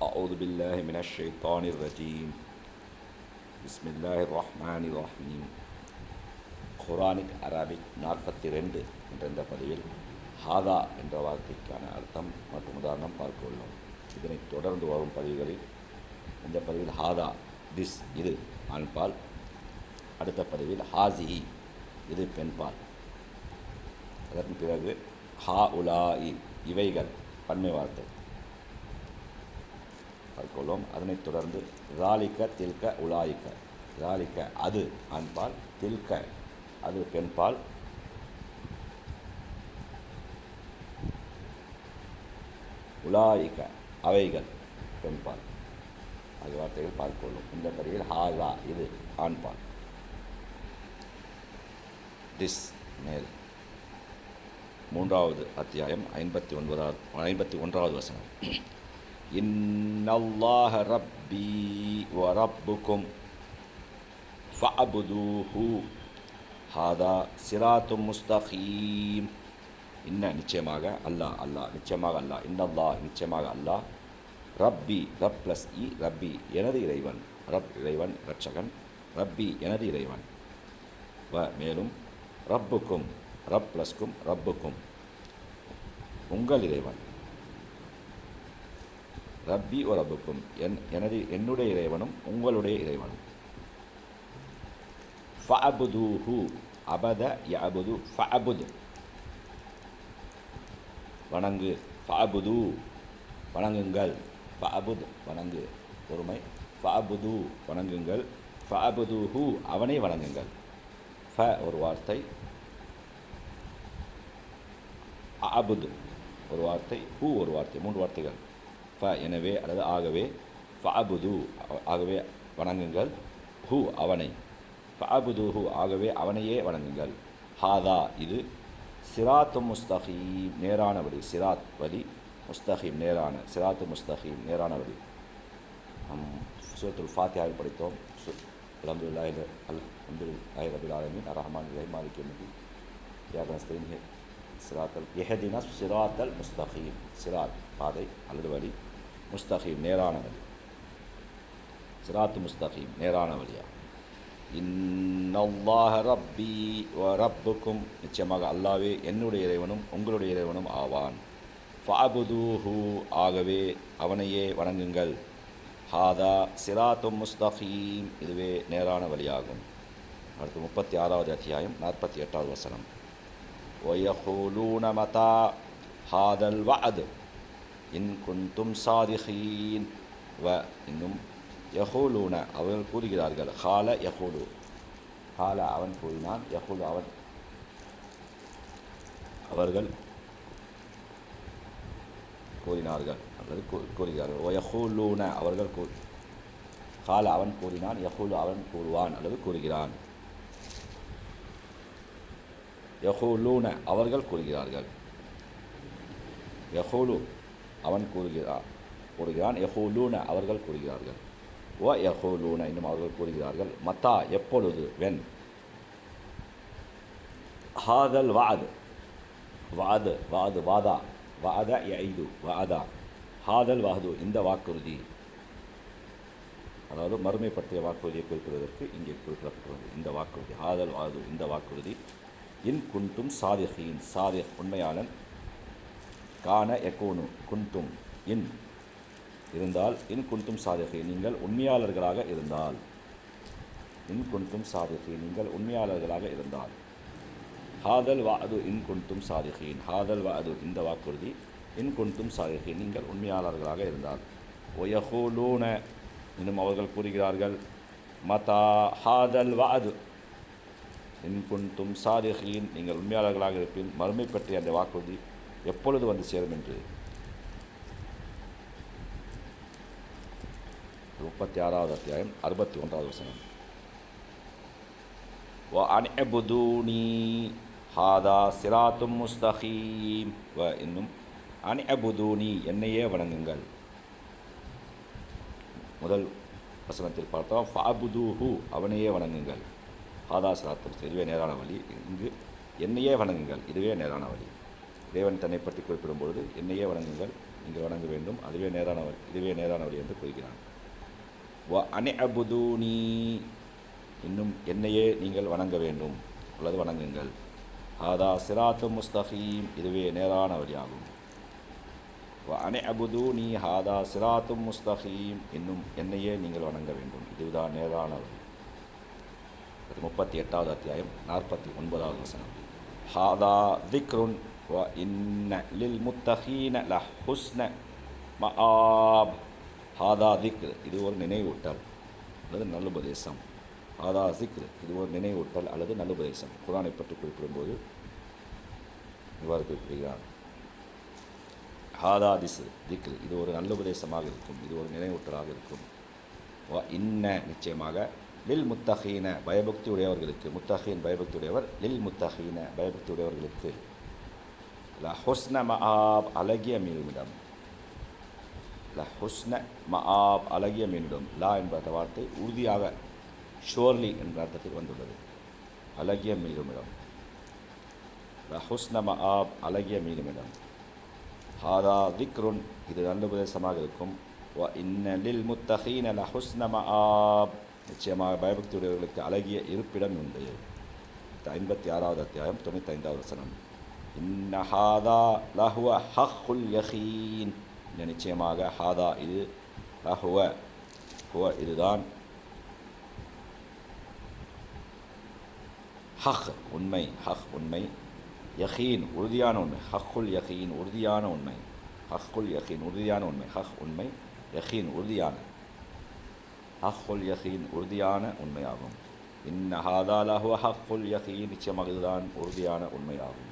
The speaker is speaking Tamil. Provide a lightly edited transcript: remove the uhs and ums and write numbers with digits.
أعوذ بالله من الشيطان الرجيم بسم الله الرحمن الرحيم குரானிக் அரபிக் 42 என்ற இந்த பதிவில் ஹாதா என்ற வார்த்தைக்கான அர்த்தம் மற்றும் உதாரணம் பார்க்க உள்ளோம். இதனைத் தொடர்ந்து வரும் பதிவுகளில் இந்த பதிவில் ஹாதா திஸ் இது ஆண்பால், அடுத்த பதிவில் ஹாசிஹி இது பெண்பால், அதற்கு பிறகு ஹா உலாஇ இவைகள் பன்மை வார்த்தை பார்க்கொள்வோம். அதனைத் தொடர்ந்து ராலிக்க தில்க உலாயிக்க, ராலிக்க அது ஆண்பால், தில்க அது பெண்பால், உலாயிக்க அவைகள் பெண்பால் ஆகிய வார்த்தைகள் பார்க்கொள்ளும். இந்த பதிவில் ஹாதா இது ஆண்பால், திஸ் மேல். 3வது அத்தியாயம் 51வது வசனம். இன்னல்லாஹ ரப்பி வ ரப்புக்கும் ஃபஅபுதூஹு ஹாதா சிராத்தும் முஸ்தகீம். நிச்சயமாக அல்லாஹ், நிச்சயமாக அல்லாஹ், இன்னல்லாஹ் நிச்சயமாக அல்லாஹ், ரப்பி ரப் ப்ளஸ் இ ரப்பி எனது இறைவன், ரப் இறைவன் இரட்சகன், ரப்பி எனது இறைவன், வ மேலும் ரப்புக்கும் ரப் ப்ளஸ்க்கும் ரப்புக்கும் உங்கள் இறைவன், ரப்பி ஓ ரப்புக்கும் என்னுடைய இறைவனும் உங்களுடைய இறைவனும். ஃபஅபுதூஹு அபத யஅபுது ஃபஅபுது வணங்கு, ஃபஅபுது வணங்குங்கள், ஃபஅபுத் வணங்கு பொறுமை, ஃபஅபுது வணங்குங்கள், ஃபஅபுதூஹு அவனை வணங்குங்கள். ஃப ஒரு வார்த்தை, அபுது ஒரு வார்த்தை, ஹூ ஒரு வார்த்தை, 3 வார்த்தைகள். ஃப எனவே அல்லது ஆகவே, ஃபஅபுது ஆகவே வணங்குங்கள், ஹூ அவனை, ஃபஅபுதுஹு ஆகவே அவனையே வணங்குங்கள். ஹாதா இது, சிராத்தும் முஸ்தகீம் நேரான வழி, சிராத் வழி, முஸ்தகீம் நேரான, சிராத்து முஸ்தகீம் நேரான வழி. சூரத்துல் ஃபாத்திஹாவில் படித்தோம். அல்ஹம்துலில்லாஹி ரப்பில் ஆலமீன் அர்ரஹ்மானிர் ரஹீம் மாலிகி யௌமிddin இய்யாக நஸ்தஈன் சிராத்தல் இஹ்தினா சிராத்தல் முஸ்தகீம், சிராத் பாதை அல்லது வழி, முஸ்தகீம் நேரான வழி, சிராத்து முஸ்தகீம் நேரான வழியா. இன்னல்லாஹ ரப்பி வ ரப்புக்கும் நிச்சயமாக அல்லாவே என்னுடைய இறைவனும் உங்களுடைய இறைவனும் ஆவான். ஃபஅபுதூஹு ஆகவே அவனையே வணங்குங்கள். ஹாதா சிராத்தும் முஸ்தகீம் இதுவே நேரான வழியாகும். அடுத்து 36வது அத்தியாயம் 48வது வசனம். وَيَقُولُونَ مَتَى هَذَا الْوَعْدُ إِن كُنتُمْ صَادِقِينَ. இன்னும் யகூலூன அவர்கள் கூறுகிறார்கள், ஹால யகூலு ஹால அவன் கூறினான், யகூலு அவன் அவர்கள் கூறினார்கள் அல்லது கூறுகிறார்கள். ஒயஹூலூன அவர்கள் ஹால அவன் கூறினான், யகூலு அவன் கூறுவான் அல்லது கூறுகிறான். யகூலூன அவர்கள் கூறுகிறார்கள், யகூலு அவன் கூறுகிறான், யகூலூன அவர்கள் கூறுகிறார்கள். வ யகூலூன இன்னும் அவர்கள் கூறுகிறார்கள், மத்தா எப்பொழுது, வென். ஹாதல் வாது வாது வாது வாதா வாத யஇது வாதா ஹாதல் வாது இந்த வாக்குறுதி, அதாவது மறுமை பற்றிய வாக்குறுதியை குறிப்பிடுவதற்கு இங்கே குறிப்பிடப்பட்டுள்ளது. இந்த வாக்குறுதி ஹாதல் வாது இந்த வாக்குறுதி. இன் குன்தும் சாதிஹீன் சாதிஹ் உண்மையாளன், கான யகூனு குன்தும் இன் இருந்தால், இன் குன்தும் சாதிஹீன் நீங்கள் உண்மையாளர்களாக இருந்தால், இன் குன்தும் சாதிஹீன் நீங்கள் உண்மையாளர்களாக இருந்தால். ஹாதல் வாது இன் குன்தும் சாதிஹீன் ஹாதல் வாது இந்த வாக்குறுதி, இன் குன்தும் சாதிஹீன் நீங்கள் உண்மையாளர்களாக இருந்தால். ஒயஹூலூன இன்னும் அவர்கள் கூறுகிறார்கள், மதா ஹாதல் வாது இன் குன்தும் சாதிஹீன் நீங்கள் உண்மையாளர்களாக இருப்பின் மறுமை பற்றிய அந்த வாக்குறுதி எப்பொழுது வந்து சேரும் என்று. 36வது அத்தியாயம் 61வது வசனம். வ அன்இபுதூனி ஹாதா சிராத்தும் முஸ்தகீம். இன்னும் அன்இபுதூனி என்னையே வணங்குங்கள். முதல் வசனத்தில் பார்த்தோம், ஃபஅபுதூஹு அவனையே வணங்குங்கள், ஹாதா சிராத்தும் இதுவே நேரான வழி. இங்கு என்னையே வணங்குங்கள் இதுவே நேரான வழி. இறைவன் தன்னை பற்றி குறிப்பிடும் பொழுது என்னையே வணங்குங்கள், நீங்கள் வணங்க வேண்டும், அதுவே நேரான வழி, இதுவே நேரான வழி என்று கூறுகிறான். வ அனிஅபுதூனி, இன்னும் என்னையே நீங்கள் வணங்க வேண்டும் அல்லது வணங்குங்கள். ஹாதா சிராத்து முஸ்தகீம், இதுவே நேரான வழியாகும். வ அனிஅபுதூனி ஹாதா சிராத்து முஸ்தகீம், இன்னும் என்னையே நீங்கள் வணங்க வேண்டும், இதுதான் நேரான வழி. 38வது அத்தியாயம் 49வது வசனம். ஹாதா திக்ருன் வ இன்ன லில் முத்தகீன லஹுஸ்ன மஆப். ஹாதா திக்ர், இது ஒரு நினைவூட்டல் அல்லது நல்லுபதேசம். ஹாதா திக்ர், இது ஒரு நினைவூட்டல் அல்லது நல்லுபதேசம். குர்ஆனை பற்றி குறிப்பிடும்போது இவ்வாறு குறிப்பிடுகிறார். ஹாதா திக்ர், இது ஒரு நல்லுபதேசமாக இருக்கும், இது ஒரு நினைவூட்டலாக இருக்கும். வ இன்ன, நிச்சயமாக, லில் முத்தகீன, பயபக்தி உடையவர்களுக்கு, முத்தகீன் பயபக்தி உடையவர், லில் முத்தகீன பயபக்தி உடையவர்களுக்கு, லஹுஸ்ன மஆப், அழகிய மீனிடம். லஹுஸ்ன மஆப், அழகிய மீனிடம். லா என்ற வார்த்தை உறுதியாக, ஷோர்லி என்ற அர்த்தத்தில் வந்துள்ளது. அழகிய மீனிடம். லஹுஸ்ன மஆப், அழகிய மீனிடம். ஹாதா திக்ருன், இது நல்ல உபதேசமாக இருக்கும். வ இன்ன லில் முத்தகீன லஹுஸ்ன மஆப், நிச்சயமாக பயபக்தியுடையவர்களுக்கு அழகிய இருப்பிடம் உண்டு. 56வது அத்தியாயம் 95வது வசனம். இன்ன ஹாதா லஹுவ ஹக்குல் யகீன், நிச்சயமாக ஹாதா, இது, லஹுவ, ஹுவ, இதுதான், ஹக் உண்மை, ஹக் உண்மை, யகீன் உறுதியான உண்மை, ஹக்குல் யகீன் உறுதியான உண்மை, ஹக்குல் யகீன் உறுதியான உண்மை, ஹக் உண்மை, யகீன் உறுதியான, ஹக்குல் யகீன் உறுதியான உண்மையாகும். இன்ன ஹாதா லஹுவ ஹக்குல் யகீன், நிச்சயமாக இதுதான் உறுதியான உண்மையாகும்.